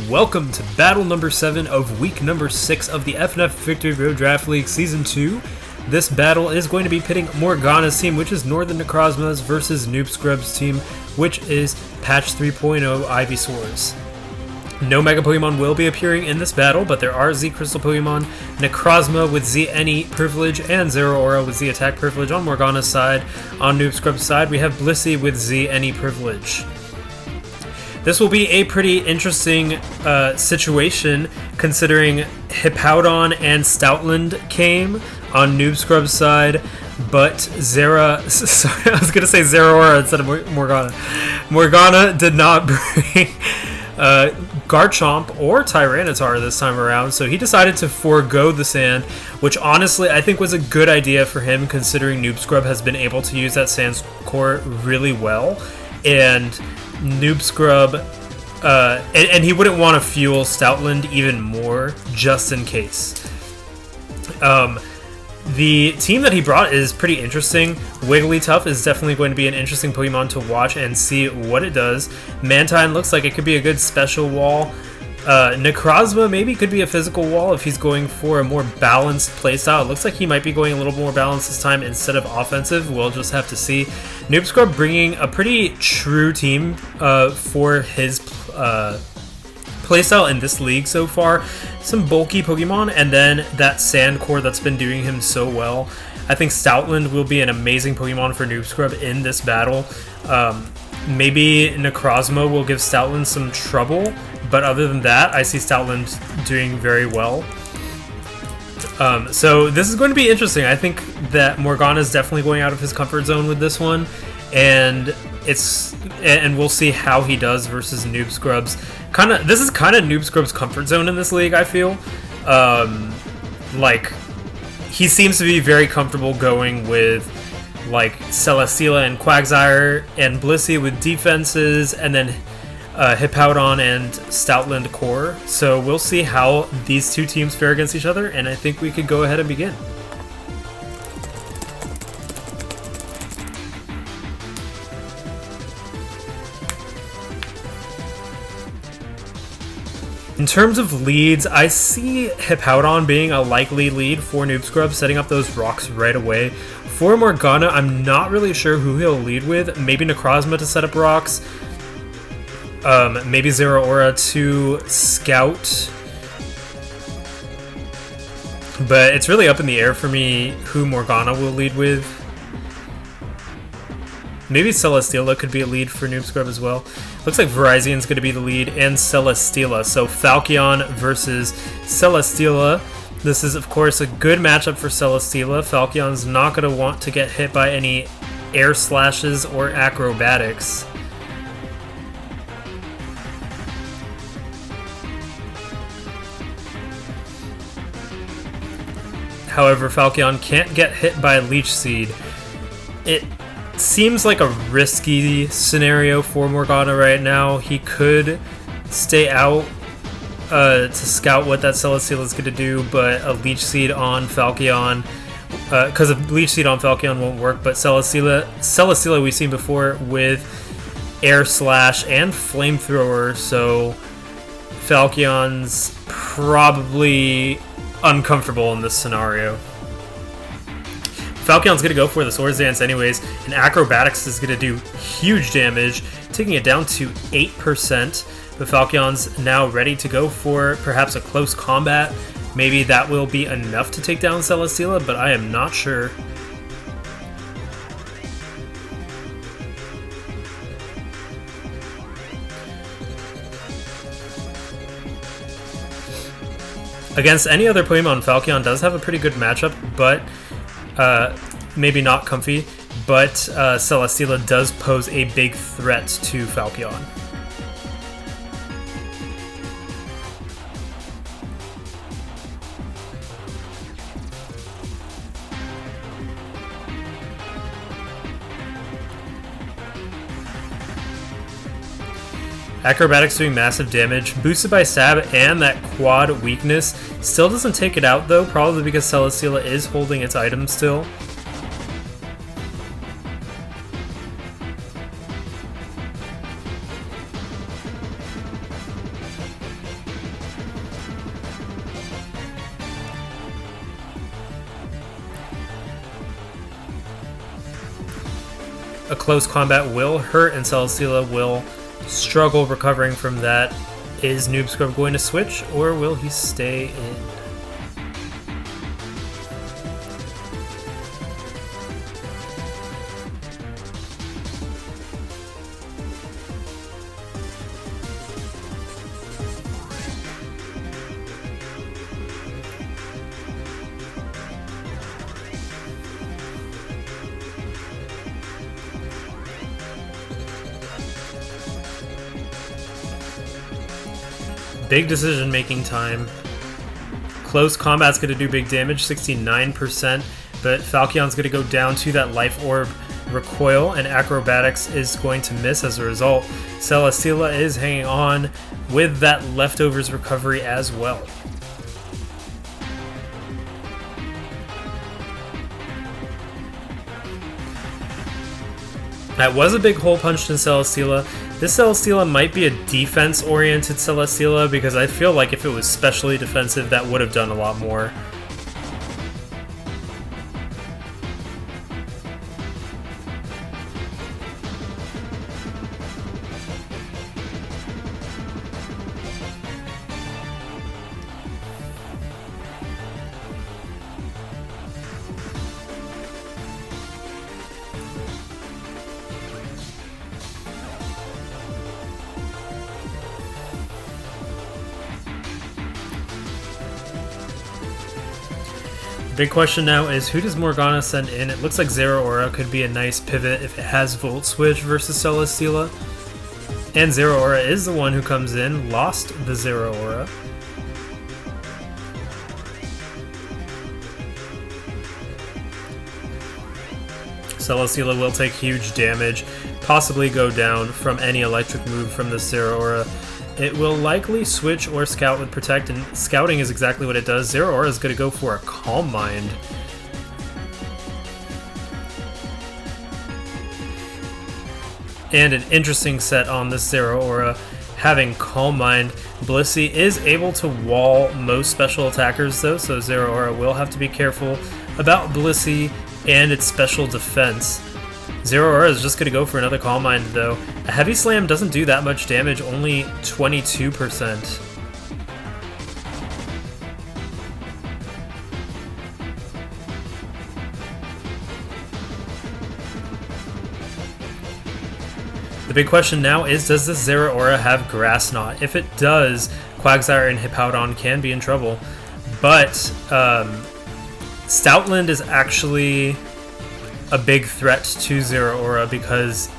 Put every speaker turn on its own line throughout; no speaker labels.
Welcome to battle number 7 of week number 6 of the FnF Victory Road Draft League Season 2. This battle is going to be pitting Morgana's team, which is Northern Necrozmas, versus Noob Scrub's team, which is Patch 3.0 Ivysaurs. No Mega Pokemon will be appearing in this battle, but there are Z Crystal Pokemon, Necrozma with Z Any privilege, and Zeraora with Z Attack privilege on Morgana's side. On Noob Scrub's side, we have Blissey with Z Any privilege. This will be a pretty interesting situation, considering Hippowdon and Stoutland came on Noob Scrub's side, but sorry, I was going to say Zeraora instead of Morgana. Morgana did not bring Garchomp or Tyranitar this time around, so he decided to forego the sand, which honestly I think was a good idea for him, considering Noob Scrub has been able to use that sand core really well, and Noob Scrub, and he wouldn't want to fuel Stoutland even more, just in case. The team that he brought is pretty interesting. Wigglytuff is definitely going to be an interesting Pokemon to watch and see what it does. Mantine looks like it could be a good special wall. Necrozma maybe could be a physical wall if he's going for a more balanced playstyle. It looks like he might be going a little more balanced this time instead of offensive. We'll just have to see. Noob Scrub bringing a pretty true team for his playstyle in this league so far. Some bulky Pokemon, and then that sand core that's been doing him so well. I think Stoutland will be an amazing Pokemon for Noob Scrub in this battle. Maybe Necrozma will give Stoutland some trouble, but other than that, I see Stoutland doing very well. So this is going to be interesting. I think that Morgana is definitely going out of his comfort zone with this one, and we'll see how he does versus Noob Scrub's. This is kind of Noob Scrub's comfort zone in this league, I feel. Like, he seems to be very comfortable going with like Celesteela and Quagsire and Blissey with defenses, and then Hippowdon and Stoutland core. So we'll see how these two teams fare against each other, and I think we could go ahead and begin. In terms of leads, I see Hippowdon being a likely lead for Noob Scrub, setting up those rocks right away. For Morgana, I'm not really sure who he'll lead with. Maybe Necrozma to set up rocks. Maybe Zeraora to scout. But it's really up in the air for me who Morgana will lead with. Maybe Celesteela could be a lead for Noob Scrub as well. Looks like Virizian's going to be the lead, and Celesteela. So Falcon versus Celesteela. This is, of course, a good matchup for Celesteela. Falcon's not going to want to get hit by any air slashes or acrobatics. However, Falcon can't get hit by Leech Seed. It seems like a risky scenario for Morgana right now. He could stay out to scout what that Celesteela is going to do, but a Leech Seed on Falcon, because a Leech Seed on Falcon won't work, but Celesteela we've seen before with Air Slash and Flamethrower, so Falcon's probably uncomfortable in this scenario. Falcon's going to go for the Swords Dance anyways, and Acrobatics is going to do huge damage, taking it down to 8%, but Falcon's now ready to go for perhaps a close combat. Maybe that will be enough to take down Celesteela, but I am not sure. Against any other Pokemon, Falcon does have a pretty good matchup, but maybe not comfy, but Celesteela does pose a big threat to Falcon. Acrobatics doing massive damage, boosted by Stab and that quad weakness. Still doesn't take it out though, probably because Celesteela is holding its item still. a close combat will hurt, and Celesteela will struggle recovering from that. Is Noob Scrub going to switch, or will he stay in? Big decision-making time. Close combat's going to do big damage, 69%, but Falcon's going to go down to that Life Orb recoil, and Acrobatics is going to miss as a result. Celesteela is hanging on with that Leftovers recovery as well. That was a big hole punched in Celesteela. This Celesteela might be a defense-oriented Celesteela because I feel like if it was specially defensive, that would have done a lot more. Big question now is, who does Morgana send in? It looks like Zeraora could be a nice pivot if it has Volt Switch versus Celesteela. And Zeraora is the one who comes in, lost the Zeraora. Celesteela will take huge damage, possibly go down from any electric move from the Zeraora. It will likely switch or scout with Protect, and scouting is exactly what it does. Zeraora is going to go for a Calm Mind. And an interesting set on this Zeraora, having Calm Mind. Blissey is able to wall most special attackers though, so Zeraora will have to be careful about Blissey and its special defense. Zeraora is just going to go for another Calm Mind though. A Heavy Slam doesn't do that much damage, only 22%. The big question now is, does this Zeraora have Grass Knot? If it does, Quagsire and Hippowdon can be in trouble. But Stoutland is actually a big threat to Zeraora because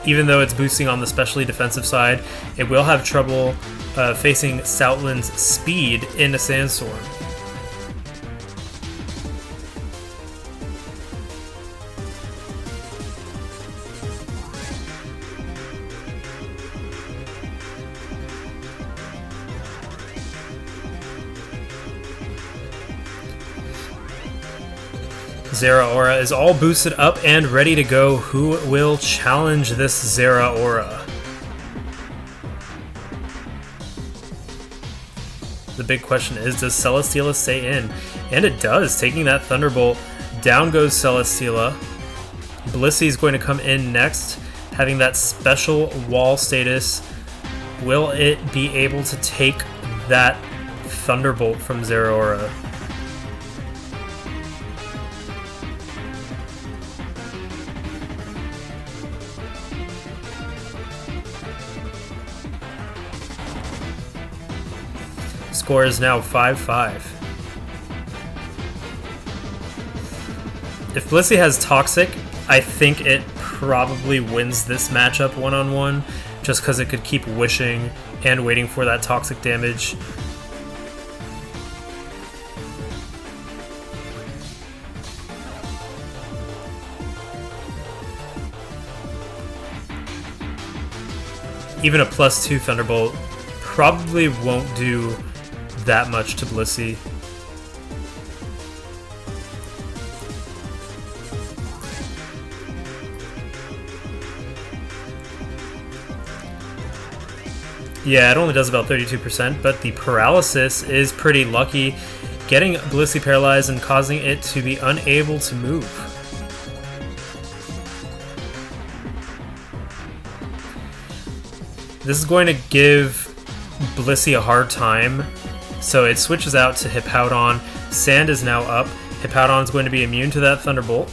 even though it's boosting on the specially defensive side, it will have trouble facing Stoutland's speed in a Sandstorm. Zeraora is all boosted up and ready to go. Who will challenge this Zeraora? The big question is, does Celesteela stay in? And it does, taking that Thunderbolt. Down goes Celesteela. Blissey is going to come in next, having that special wall status. Will it be able to take that Thunderbolt from Zeraora? Score is now 5-5. If Blissey has Toxic, I think it probably wins this matchup one-on-one, just because it could keep wishing and waiting for that Toxic damage. Even a +2 Thunderbolt probably won't do that much to Blissey. Yeah, it only does about 32%, but the paralysis is pretty lucky, getting Blissey paralyzed and causing it to be unable to move. This is going to give Blissey a hard time, so it switches out to Hippowdon. Sand is now up. Hippowdon is going to be immune to that Thunderbolt.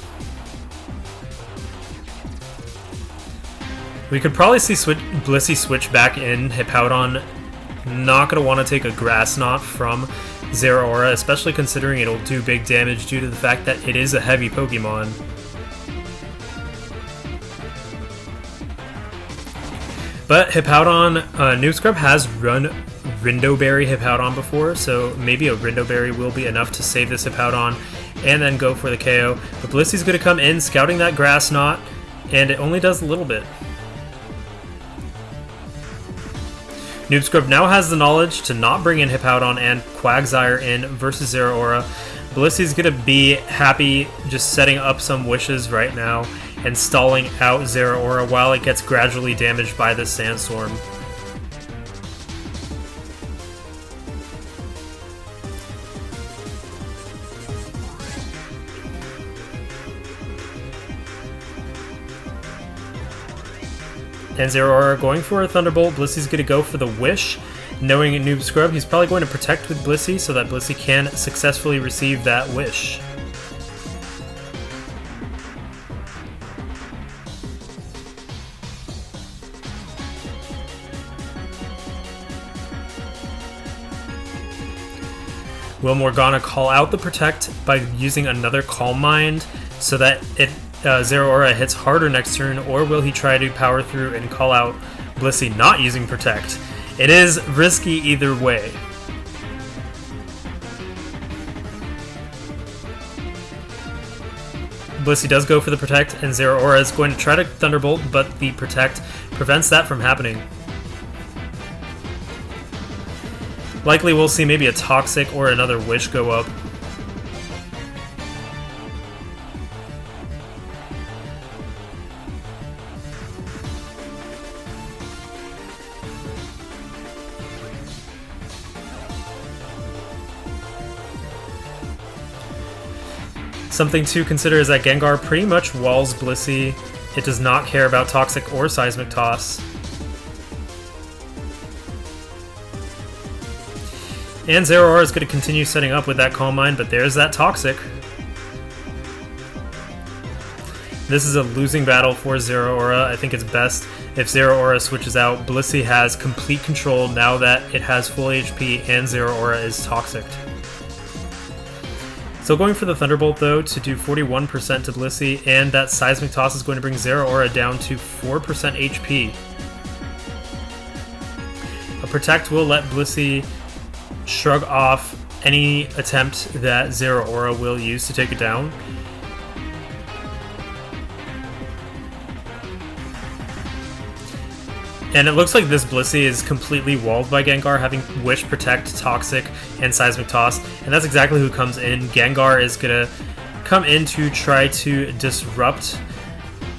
We could probably see Blissey switch back in. Hippowdon not going to want to take a Grass Knot from Zeraora, especially considering it'll do big damage due to the fact that it is a heavy Pokemon. But Hippowdon, Noob Scrub has run Rindo Berry Hippowdon before, so maybe a Rindo Berry will be enough to save this Hippowdon and then go for the KO. But Blissey's going to come in, scouting that Grass Knot, and it only does a little bit. Noob Scrub now has the knowledge to not bring in Hippowdon and Quagsire in versus Zeraora. Blissey's going to be happy just setting up some wishes right now and stalling out Zeraora while it gets gradually damaged by the Sandstorm. And Zeraora going for a Thunderbolt. Blissey's going to go for the Wish. Knowing Noob Scrub, he's probably going to protect with Blissey so that Blissey can successfully receive that Wish. Will Morgana call out the Protect by using another Calm Mind so that Zeraora hits harder next turn, or will he try to power through and call out Blissey not using Protect? It is risky either way. Blissey does go for the Protect, and Zeraora is going to try to Thunderbolt, but the Protect prevents that from happening. Likely we'll see maybe a Toxic or another Wish go up. Something to consider is that Gengar pretty much walls Blissey. It does not care about Toxic or Seismic Toss. And Zeraora is going to continue setting up with that Calm Mind, but there's that Toxic. This is a losing battle for Zeraora. I think it's best if Zeraora switches out. Blissey has complete control now that it has full HP and Zeraora is Toxic. So going for the Thunderbolt though to do 41% to Blissey, and that Seismic Toss is going to bring Zeraora down to 4% HP. A Protect will let Blissey shrug off any attempt that Zeraora will use to take it down. And it looks like this Blissey is completely walled by Gengar, having Wish, Protect, Toxic, and Seismic Toss. And that's exactly who comes in. Gengar is going to come in to try to disrupt.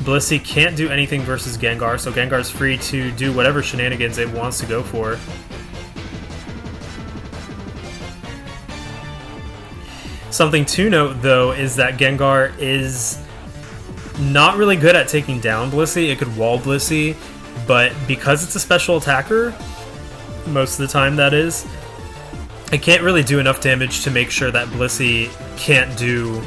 Blissey can't do anything versus Gengar, so Gengar's free to do whatever shenanigans it wants to go for. Something to note, though, is that Gengar is not really good at taking down Blissey. It could wall Blissey, but because it's a special attacker, most of the time that is, it can't really do enough damage to make sure that Blissey can't do,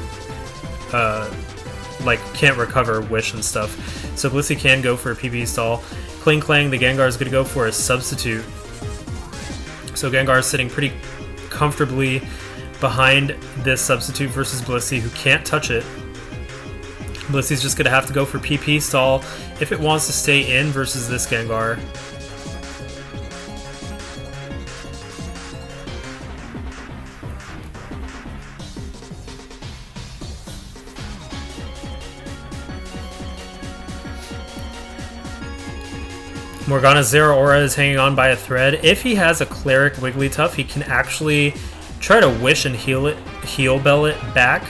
can't recover Wish and stuff. So Blissey can go for a PP stall. Kling Klang, the Gengar is going to go for a Substitute. So Gengar is sitting pretty comfortably behind this Substitute versus Blissey, who can't touch it. Blissey's just going to have to go for PP stall if it wants to stay in versus this Gengar. Morgana's Zeraora is hanging on by a thread. If he has a Cleric Wigglytuff, he can actually try to Wish and Heal Bell it back,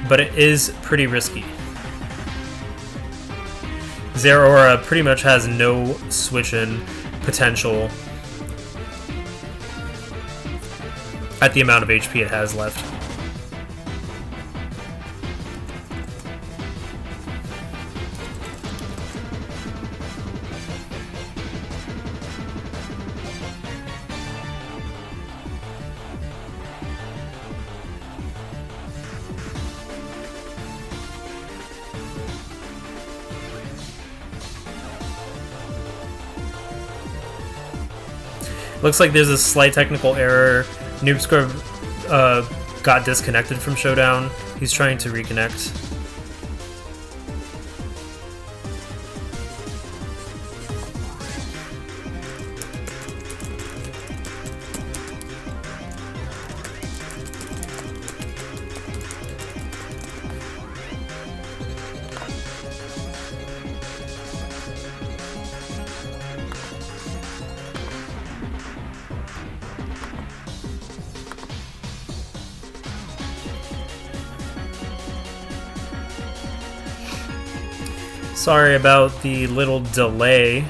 but it is pretty risky. Zeraora pretty much has no switch-in potential at the amount of HP it has left. Looks like there's a slight technical error. Noob Scrub got disconnected from Showdown. He's trying to reconnect. Sorry about the little delay.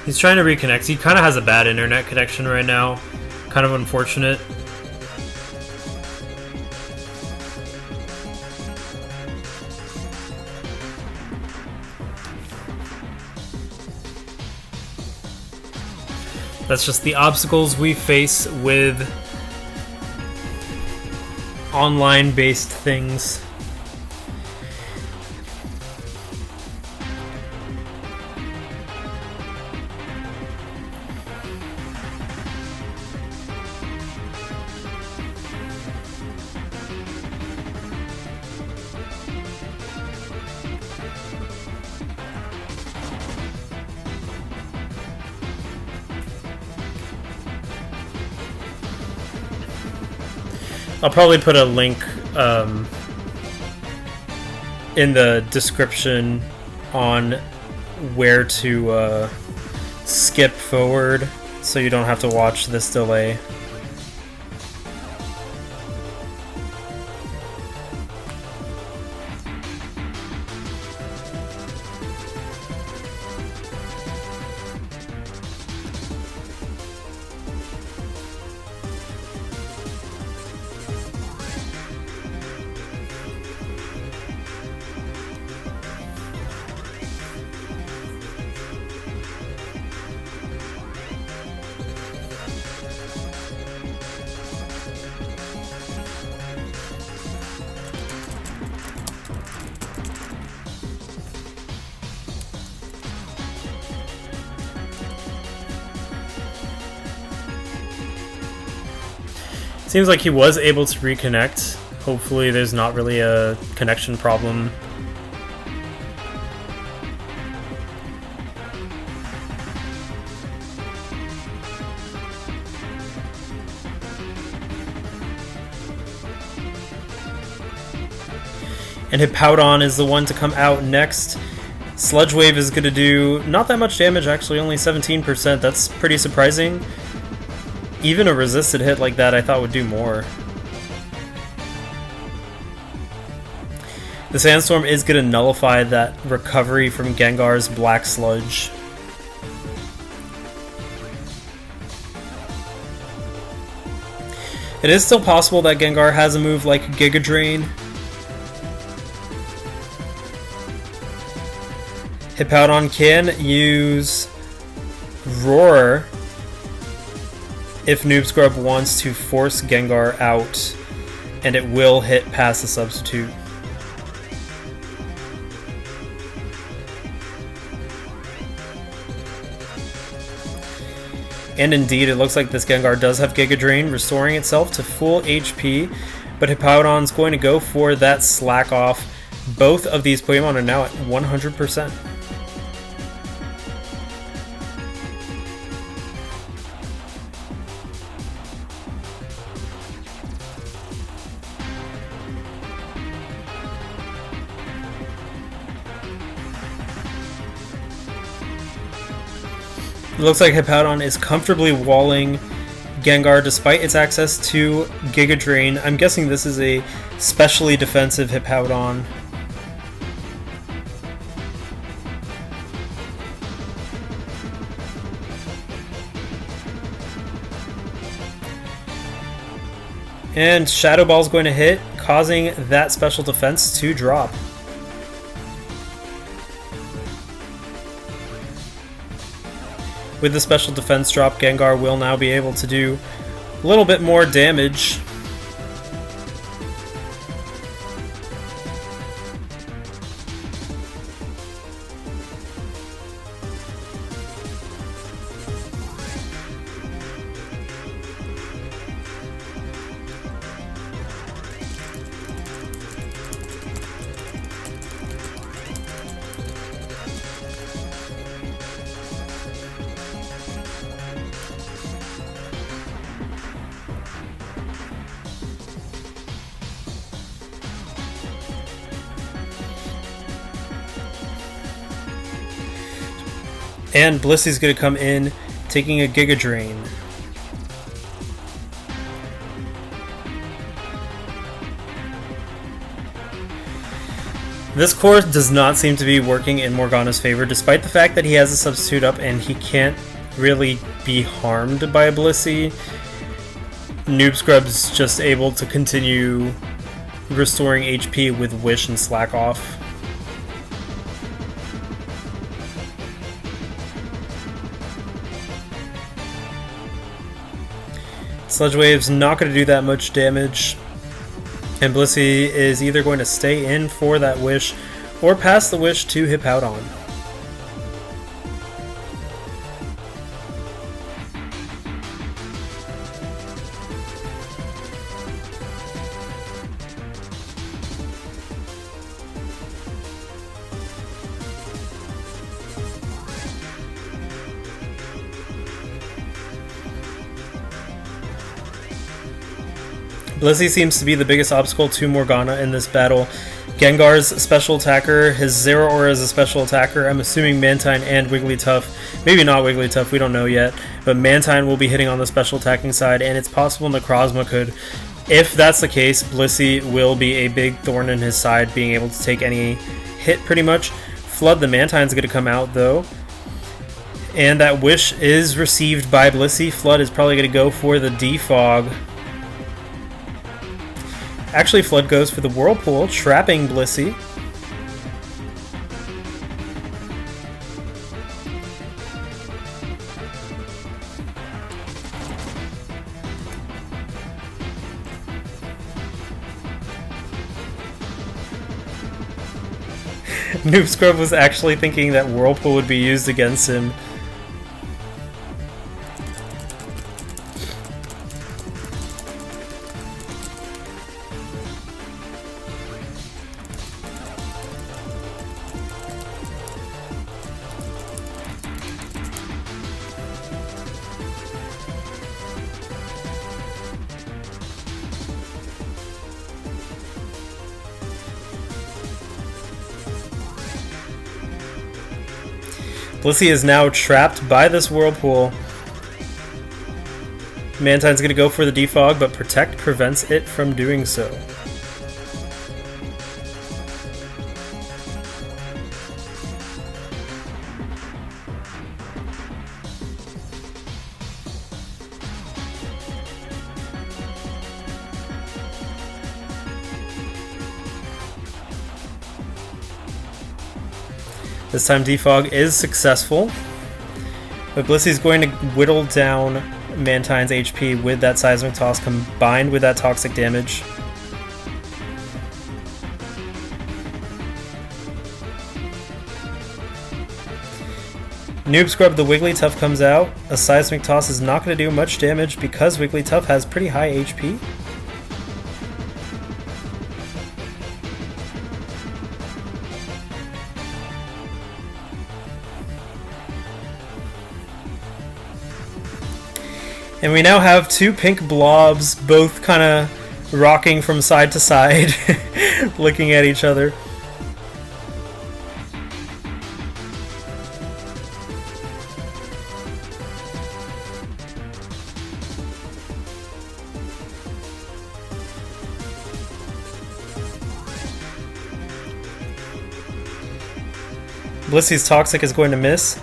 He's trying to reconnect. He kind of has a bad internet connection right now. Kind of unfortunate. That's just the obstacles we face with online-based things. I'll probably put a link in the description on where to skip forward so you don't have to watch this delay. Seems like he was able to reconnect. Hopefully there's not really a connection problem. And Hippowdon is the one to come out next. Sludge Wave is going to do not that much damage, actually, only 17%. That's pretty surprising. Even a resisted hit like that I thought would do more. The Sandstorm is going to nullify that recovery from Gengar's Black Sludge. It is still possible that Gengar has a move like Giga Drain. Hippowdon can use Roar if Noob Scrub wants to force Gengar out, and it will hit past the substitute. And indeed, it looks like this Gengar does have Giga Drain, restoring itself to full HP, but Hippowdon's going to go for that Slack Off. Both of these Pokemon are now at 100%. It looks like Hippowdon is comfortably walling Gengar despite its access to Giga Drain. I'm guessing this is a specially defensive Hippowdon. And Shadow Ball is going to hit, causing that special defense to drop. With the special defense drop, Gengar will now be able to do a little bit more damage. And Blissey's going to come in, taking a Giga Drain. This core does not seem to be working in Morgana's favor, despite the fact that he has a substitute up and he can't really be harmed by Blissey. Noob Scrub's just able to continue restoring HP with Wish and Slack Off. Sludge Wave's not going to do that much damage, and Blissey is either going to stay in for that Wish or pass the Wish to Hippowdon. Blissey seems to be the biggest obstacle to Morgana in this battle. Gengar's special attacker, his Zero Aura is a special attacker. I'm assuming Mantine and Wigglytuff, maybe not Wigglytuff, we don't know yet, but Mantine will be hitting on the special attacking side, and it's possible Necrozma could. If that's the case, Blissey will be a big thorn in his side, being able to take any hit pretty much. Flood the Mantine's going to come out though, and that Wish is received by Blissey. Flood is probably going to go for the Defog. Actually, Flood goes for the Whirlpool, trapping Blissey. Noob Scrub was actually thinking that Whirlpool would be used against him. Blissey is now trapped by this Whirlpool. Mantine's going to go for the Defog, but Protect prevents it from doing so. This time Defog is successful, but Blissey's going to whittle down Mantine's HP with that Seismic Toss combined with that toxic damage. Noob Scrub, the Wigglytuff comes out. A Seismic Toss is not going to do much damage because Wigglytuff has pretty high HP. And we now have two pink blobs, both kind of rocking from side to side, looking at each other. Blissy's Toxic is going to miss,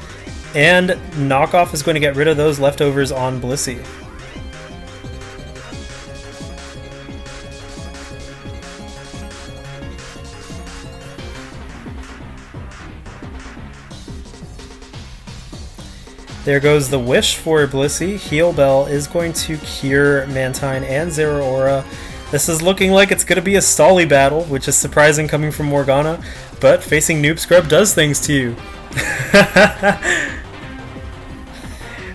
and Knockoff is going to get rid of those leftovers on Blissey. There goes the Wish for Blissey. Heal Bell is going to cure Mantine and Zeraora. This is looking like it's going to be a stally battle, which is surprising coming from Morgana, but facing Noob Scrub does things to you.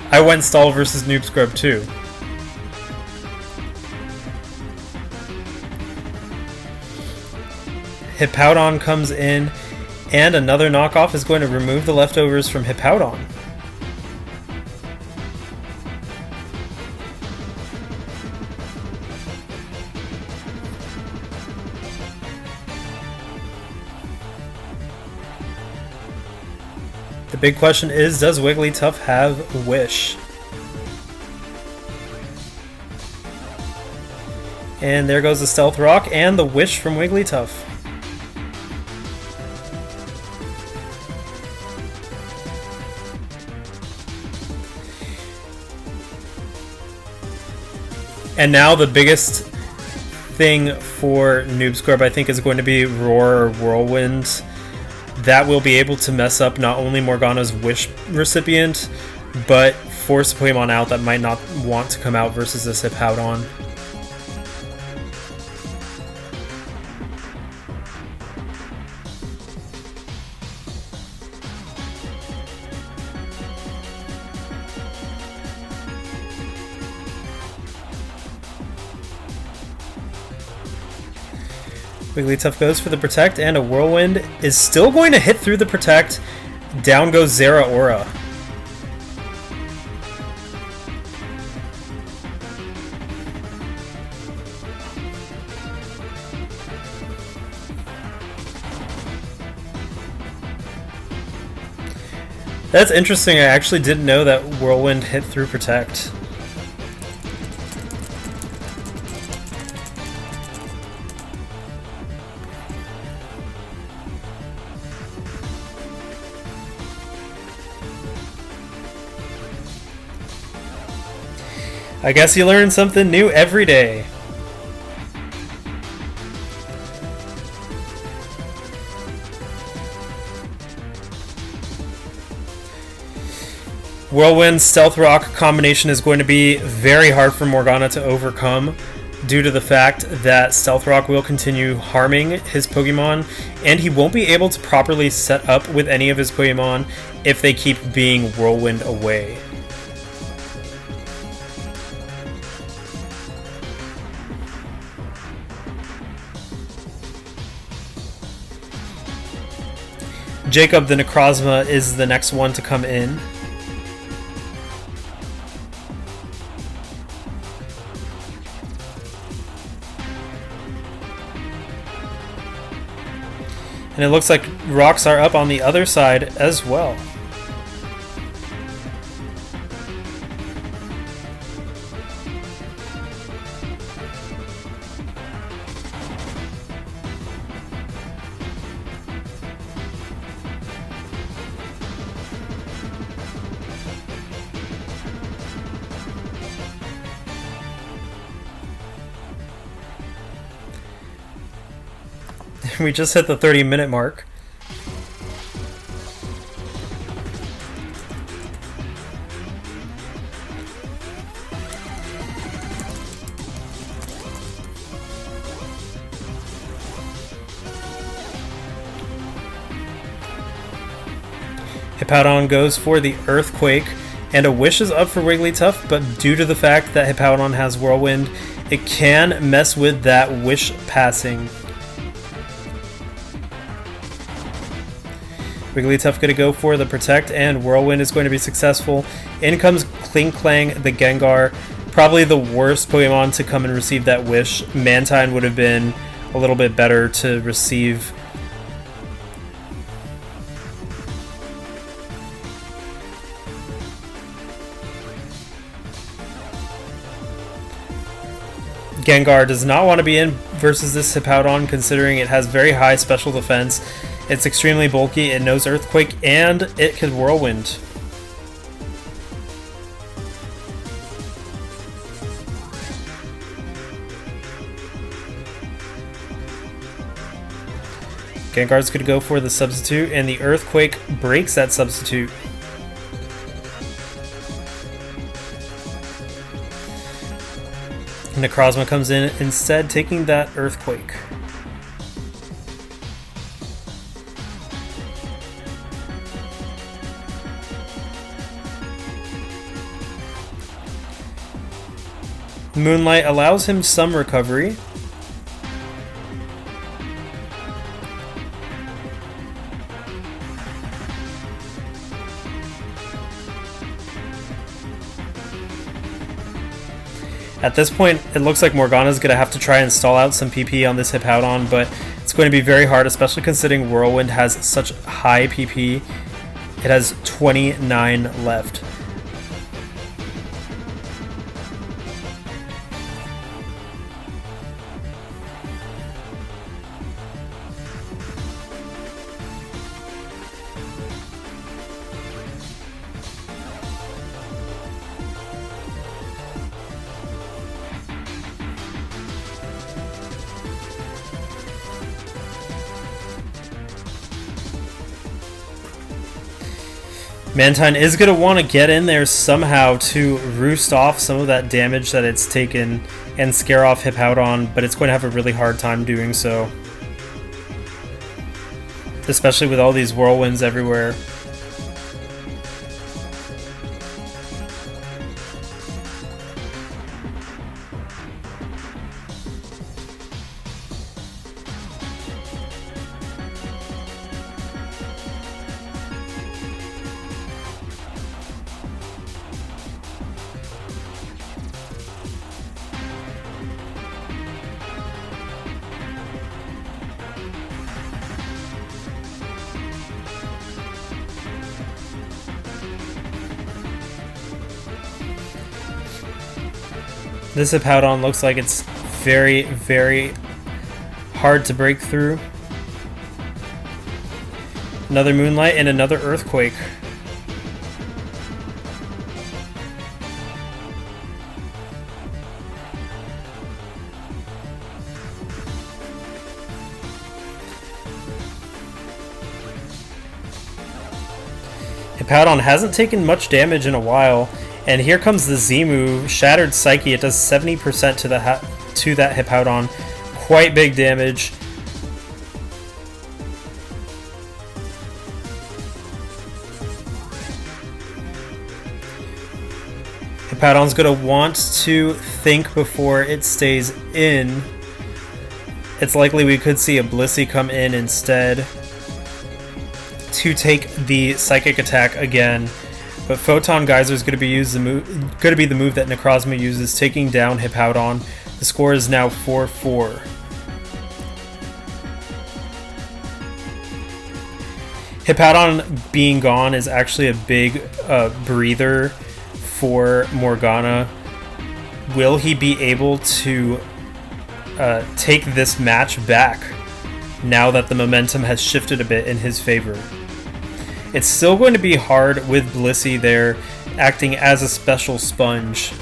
I went stall versus Noob Scrub too. Hippowdon comes in, and another knockoff is going to remove the leftovers from Hippowdon. The big question is, does Wigglytuff have Wish? And there goes the Stealth Rock and the Wish from Wigglytuff. And now the biggest thing for Noob Scrub, I think, is going to be Roar or Whirlwind. That will be able to mess up not only Morgana's Wish recipient, but force a Pokemon out that might not want to come out versus this Hippowdon. Wigglytuff goes for the Protect, and a Whirlwind is still going to hit through the Protect. Down goes Zeraora. That's interesting. I actually didn't know that Whirlwind hit through Protect. I guess you learn something new every day. Whirlwind Stealth Rock combination is going to be very hard for Morgana to overcome due to the fact that Stealth Rock will continue harming his Pokemon, and he won't be able to properly set up with any of his Pokemon if they keep being Whirlwind away. Jacob the Necrozma is the next one to come in. And it looks like rocks are up on the other side as well. We just hit the 30-minute mark. Hippowdon goes for the Earthquake, and a Wish is up for Wigglytuff, but due to the fact that Hippowdon has Whirlwind, it can mess with that Wish passing. Wigglytuff going to go for the Protect, and Whirlwind is going to be successful. In comes Klinklang the Gengar. Probably the worst Pokemon to come and receive that Wish. Mantine would have been a little bit better to receive. Gengar does not want to be in versus this Hippowdon, considering it has very high special defense. It's extremely bulky, it knows Earthquake, and it can Whirlwind. Gengar's going to go for the substitute, and the Earthquake breaks that substitute. Necrozma comes in instead, taking that Earthquake. Moonlight allows him some recovery. At this point, it looks like Morgana's going to have to try and stall out some PP on this Hippowdon, but it's going to be very hard, especially considering Whirlwind has such high PP. It has 29 left. Mantine is going to want to get in there somehow to roost off some of that damage that it's taken and scare off Hippowdon, but it's going to have a really hard time doing so. Especially with all these Whirlwinds everywhere. This Hippowdon looks like it's very, very hard to break through. Another Moonlight and another Earthquake. Hippowdon hasn't taken much damage in a while. And here comes the Z move, Shattered Psyche. It does 70% to that Hippowdon. Quite big damage. Hippowdon's going to want to think before it stays in. It's likely we could see a Blissey come in instead to take the Psychic attack again. But Photon Geyser is going to be the move that Necrozma uses, taking down Hippowdon. The score is now 4-4. Hippowdon being gone is actually a big breather for Morgana. Will he be able to take this match back now that the momentum has shifted a bit in his favor? It's still going to be hard with Blissey there, acting as a special sponge.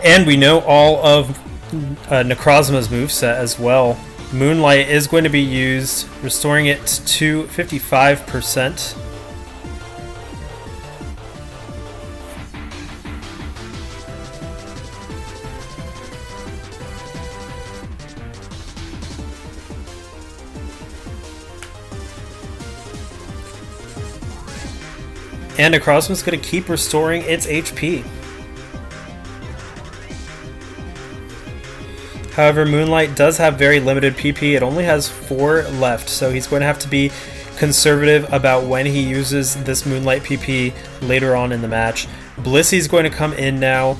And we know all of Necrozma's moveset as well. Moonlight is going to be used, restoring it to 55%. And Necrozma's going to keep restoring its HP. However, Moonlight does have very limited PP. It only has 4 left, so he's going to have to be conservative about when he uses this Moonlight PP later on in the match. Blissey's going to come in now,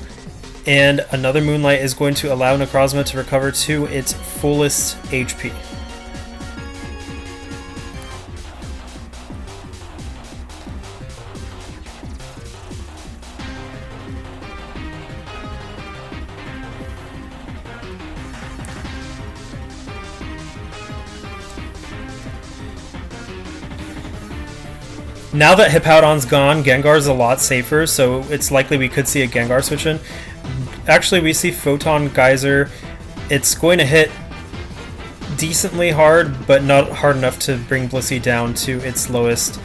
and another Moonlight is going to allow Necrozma to recover to its fullest HP. Now that Hippowdon's gone, Gengar's a lot safer, so it's likely we could see a Gengar switch in. Actually, we see Photon Geyser. It's going to hit decently hard, but not hard enough to bring Blissey down to its lowest,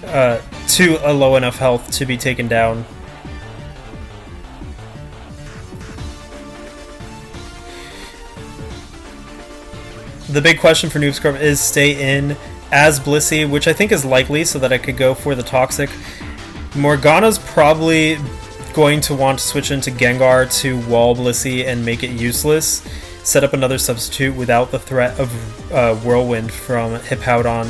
to a low enough health to be taken down. The big question for Noob Scrub is stay in as Blissey, which I think is likely, so that I could go for the Toxic. Morgana's probably going to want to switch into Gengar to wall Blissey and make it useless. Set up another substitute without the threat of Whirlwind from Hippowdon.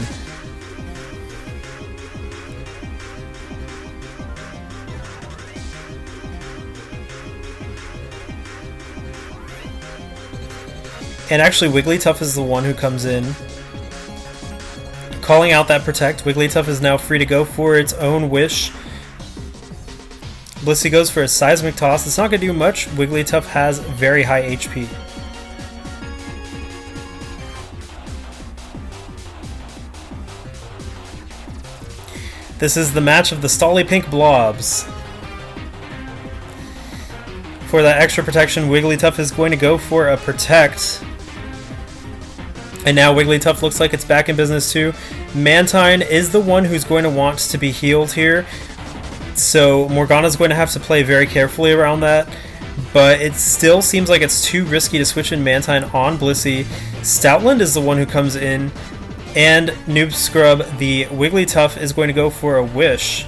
And actually, Wigglytuff is the one who comes in. Calling out that Protect, Wigglytuff is now free to go for its own wish. Blissey goes for a Seismic Toss. It's not going to do much. Wigglytuff has very high HP. This is the match of the Stolly Pink Blobs. For that extra protection, Wigglytuff is going to go for a Protect. And now Wigglytuff looks like it's back in business too. Mantine is the one who's going to want to be healed here. So Morgana's going to have to play very carefully around that. But it still seems like it's too risky to switch in Mantine on Blissey. Stoutland is the one who comes in. And Noob Scrub, the Wigglytuff, is going to go for a Wish.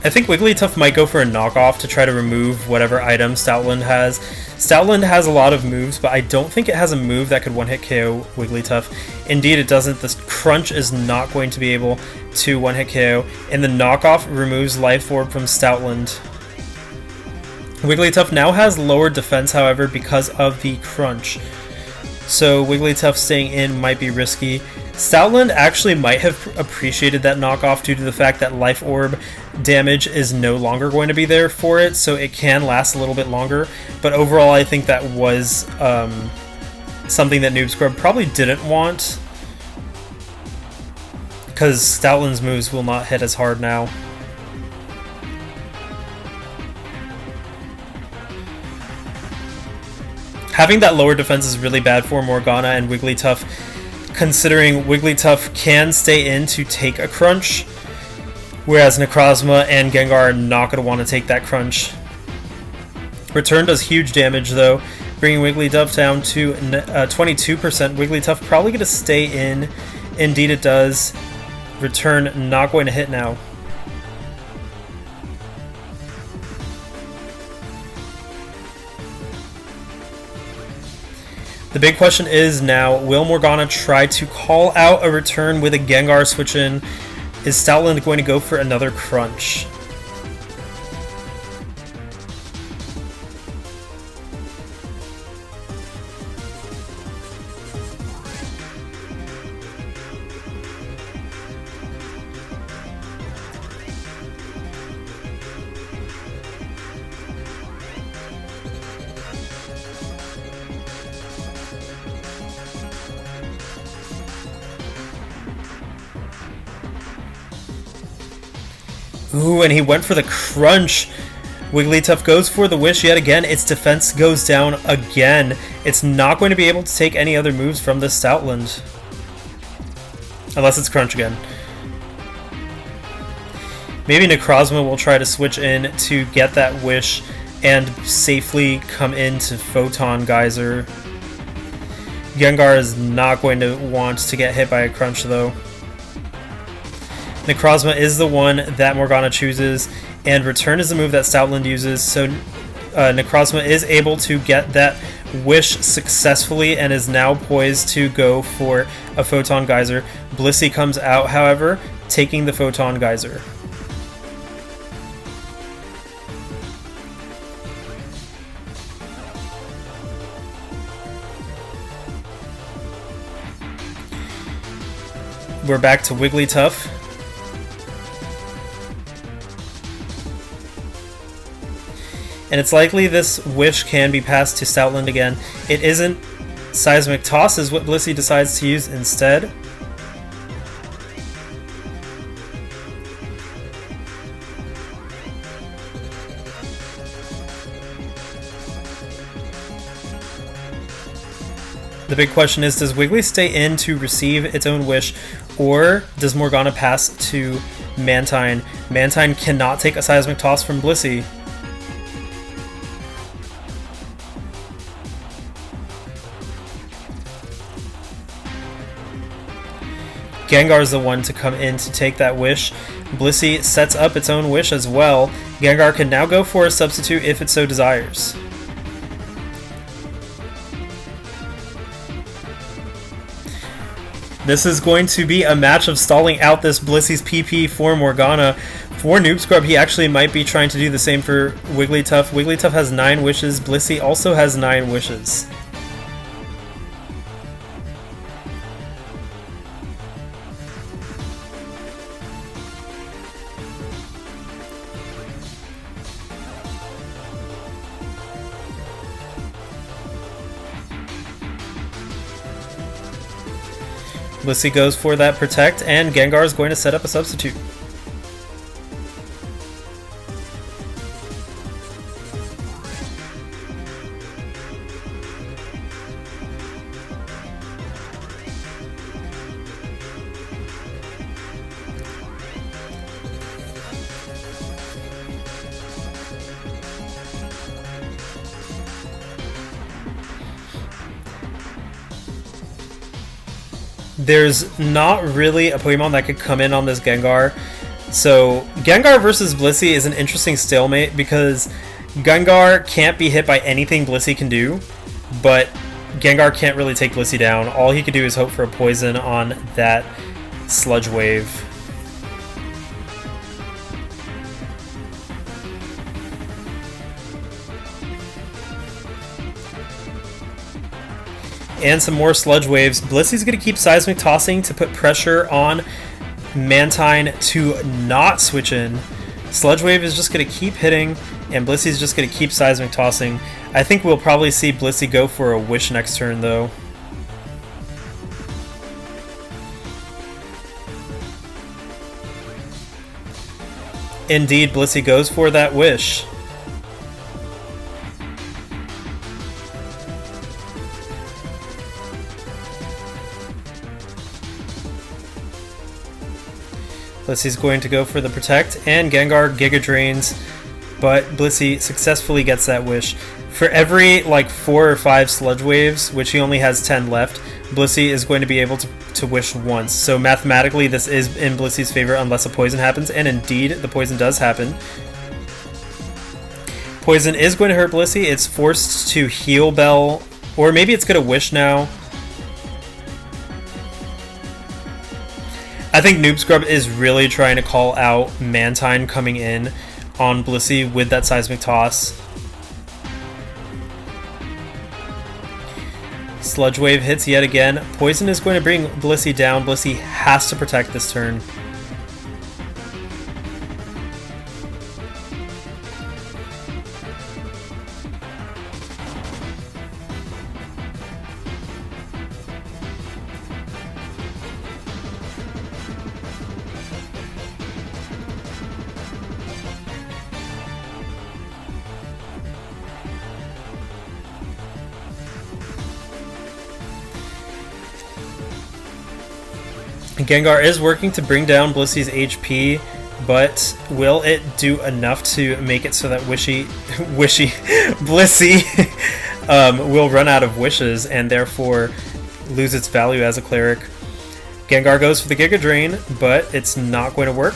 I think Wigglytuff might go for a knockoff to try to remove whatever item Stoutland has. Stoutland has a lot of moves, but I don't think it has a move that could one-hit KO Wigglytuff. Indeed, it doesn't. The Crunch is not going to be able to one-hit KO, and the knockoff removes Life Orb from Stoutland. Wigglytuff now has lower defense, however, because of the Crunch. So Wigglytuff staying in might be risky. Stoutland actually might have appreciated that knockoff due to the fact that Life Orb damage is no longer going to be there for it, so it can last a little bit longer. But overall, I think that was something that Noob Scrub probably didn't want, because Stoutland's moves will not hit as hard now. Having that lower defense is really bad for Morgana and Wigglytuff, considering Wigglytuff can stay in to take a Crunch, whereas Necrozma and Gengar are not going to want to take that Crunch. Return does huge damage though, bringing Wigglytuff down to 22%. Wigglytuff probably going to stay in. Indeed it does. Return not going to hit now. The big question is now, will Morgana try to call out a return with a Gengar switch in? Is Stoutland going to go for another Crunch? Ooh, and he went for the Crunch. Wigglytuff goes for the Wish yet again. Its defense goes down again. It's not going to be able to take any other moves from the Stoutland. Unless it's Crunch again. Maybe Necrozma will try to switch in to get that Wish and safely come into Photon Geyser. Gengar is not going to want to get hit by a Crunch though. Necrozma is the one that Morgana chooses, and Return is the move that Stoutland uses, so Necrozma is able to get that Wish successfully and is now poised to go for a Photon Geyser. Blissey comes out, however, taking the Photon Geyser. We're back to Wigglytuff. and it's likely this Wish can be passed to Stoutland again. It isn't. Seismic Toss is what Blissey decides to use instead. The big question is, does Wiggly stay in to receive its own Wish, or does Morgana pass to Mantine? Mantine cannot take a Seismic Toss from Blissey. Gengar's the one to come in to take that Wish. Blissey sets up its own Wish as well. Gengar can now go for a substitute if it so desires. This is going to be a match of stalling out this Blissey's PP for Morgana. For Noob Scrub, he actually might be trying to do the same for Wigglytuff. Wigglytuff has 9 wishes. Blissey also has 9 wishes. Blissey goes for that Protect, and Gengar is going to set up a substitute. There's not really a Pokemon that could come in on this Gengar. So Gengar versus Blissey is an interesting stalemate because Gengar can't be hit by anything Blissey can do, but Gengar can't really take Blissey down. All he could do is hope for a poison on that Sludge Wave. And some more Sludge Waves. Blissey's going to keep Seismic Tossing to put pressure on Mantine to not switch in. Sludge Wave is just going to keep hitting, and Blissey's just going to keep Seismic Tossing. I think we'll probably see Blissey go for a Wish next turn, though. Indeed, Blissey goes for that Wish. Blissey's going to go for the Protect, and Gengar Giga Drains, but Blissey successfully gets that Wish. For every like 4 or 5 Sludge Waves, which he only has 10 left, Blissey is going to be able to Wish once. So mathematically this is in Blissey's favor unless a Poison happens, and indeed the Poison does happen. Poison is going to hurt Blissey. It's forced to Heal Bell, or maybe it's going to Wish now. I think Noob Scrub is really trying to call out Mantine coming in on Blissey with that Seismic Toss. Sludge Wave hits yet again. Poison is going to bring Blissey down. Blissey has to protect this turn. Gengar is working to bring down Blissey's HP, but will it do enough to make it so that Blissey will run out of wishes and therefore lose its value as a cleric? Gengar goes for the Giga Drain, but it's not going to work.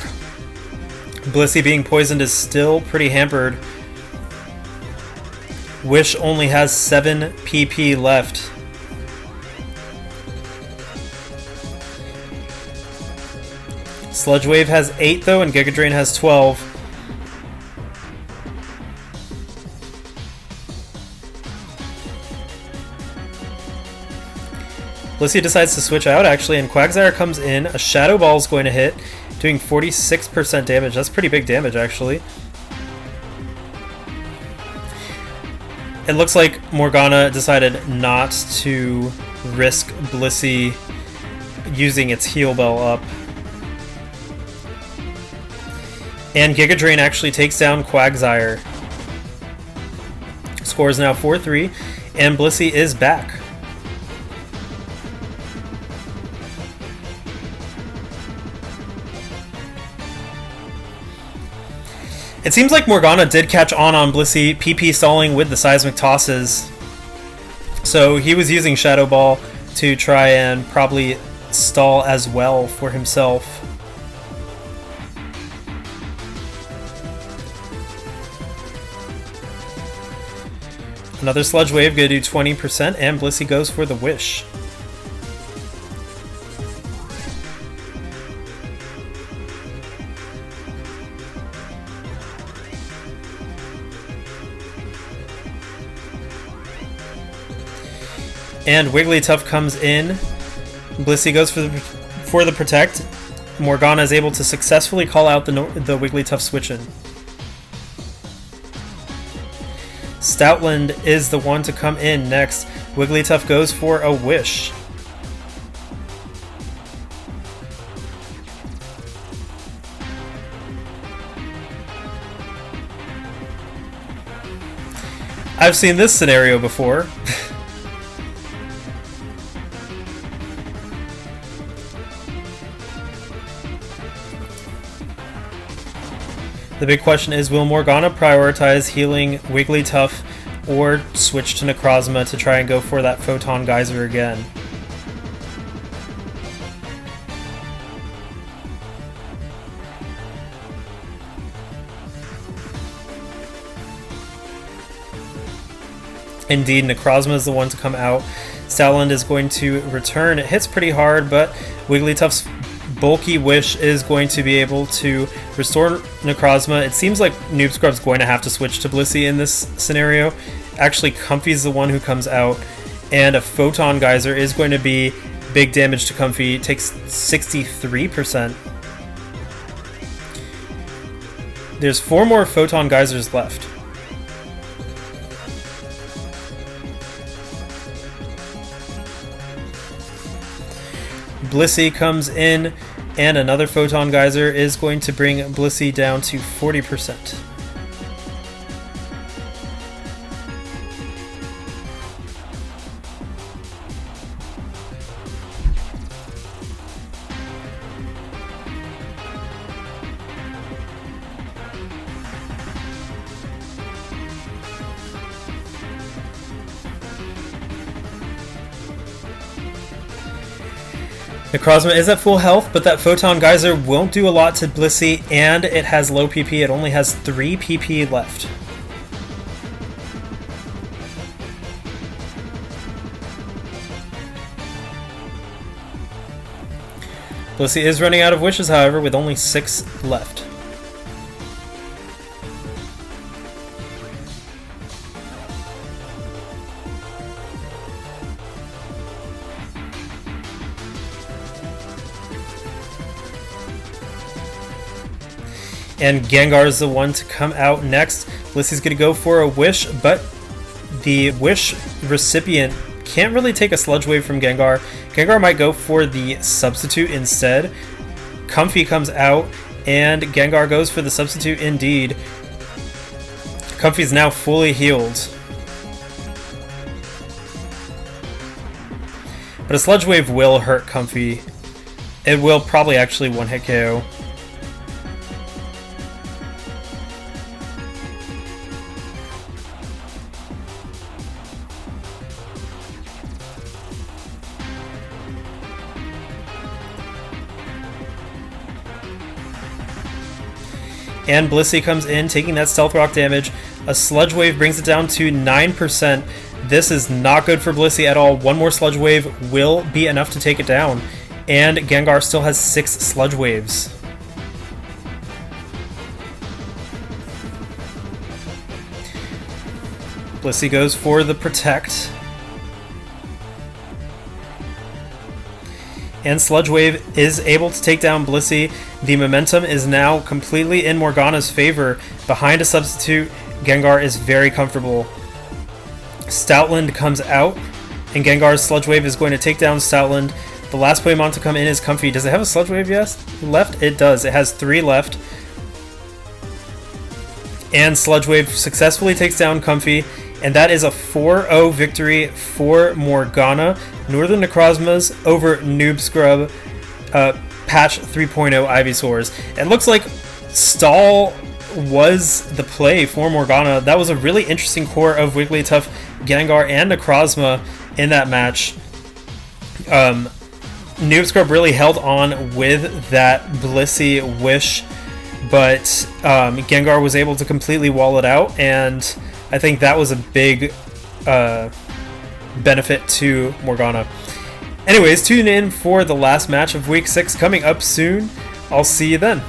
Blissey being poisoned is still pretty hampered. Wish only has 7 PP left. Sludge Wave has 8 though, and Giga Drain has 12. Blissey decides to switch out actually, and Quagsire comes in. A Shadow Ball is going to hit, doing 46% damage. That's pretty big damage actually. It looks like Morgana decided not to risk Blissey using its heal bell up. And Giga Drain actually takes down Quagsire. Score is now 4-3, and Blissey is back. It seems like Morgana did catch on Blissey, PP stalling with the seismic tosses. So he was using Shadow Ball to try and probably stall as well for himself. Another Sludge Wave, gonna do 20%, and Blissey goes for the Wish. And Wigglytuff comes in. Blissey goes for the Protect. Morgana is able to successfully call out the Wigglytuff switch-in. Stoutland is the one to come in next. Wigglytuff goes for a Wish. I've seen this scenario before. The big question is, will Morgana prioritize healing Wigglytuff or switch to Necrozma to try and go for that Photon Geyser again? Indeed, Necrozma is the one to come out. Stoutland is going to return. It hits pretty hard, but Wigglytuff's bulky Wish is going to be able to restore Necrozma. It seems like Noob Scrub's going to have to switch to Blissey in this scenario. Actually, Comfy's the one who comes out, and a Photon Geyser is going to be big damage to Comfy. It takes 63%. There's 4 more Photon Geysers left. Blissey comes in, and another Photon Geyser is going to bring Blissey down to 40%. Necrozma is at full health, but that Photon Geyser won't do a lot to Blissey, and it has low PP. It only has 3 PP left. Blissey is running out of wishes, however, with only 6 left. And Gengar is the one to come out next. Blissey's going to go for a Wish, but the Wish recipient can't really take a Sludge Wave from Gengar. Gengar might go for the Substitute instead. Comfy comes out, and Gengar goes for the Substitute indeed. Comfy's now fully healed. But a Sludge Wave will hurt Comfy. It will probably actually one-hit KO. And Blissey comes in, taking that Stealth Rock damage. A Sludge Wave brings it down to 9%. This is not good for Blissey at all. One more Sludge Wave will be enough to take it down. And Gengar still has 6 Sludge Waves. Blissey goes for the Protect. And Sludge Wave is able to take down Blissey. The momentum is now completely in Morgana's favor. Behind a Substitute, Gengar is very comfortable. Stoutland comes out, and Gengar's Sludge Wave is going to take down Stoutland. The last Pokemon to come in is Comfey. Does it have a Sludge Wave left? It does. It has 3 left. And Sludge Wave successfully takes down Comfey. And that is a 4-0 victory for Morgana. Northern Necrozmas over Noob Scrub. Patch 3.0 Ivysaurs. It looks like Stall was the play for Morgana. That was a really interesting core of Wigglytuff, Gengar, and Necrozma in that match. Noob Scrub really held on with that Blissey Wish, but Gengar was able to completely wall it out, and I think that was a big benefit to Morgana. Anyways, tune in for the last match of Week 6 coming up soon. I'll see you then.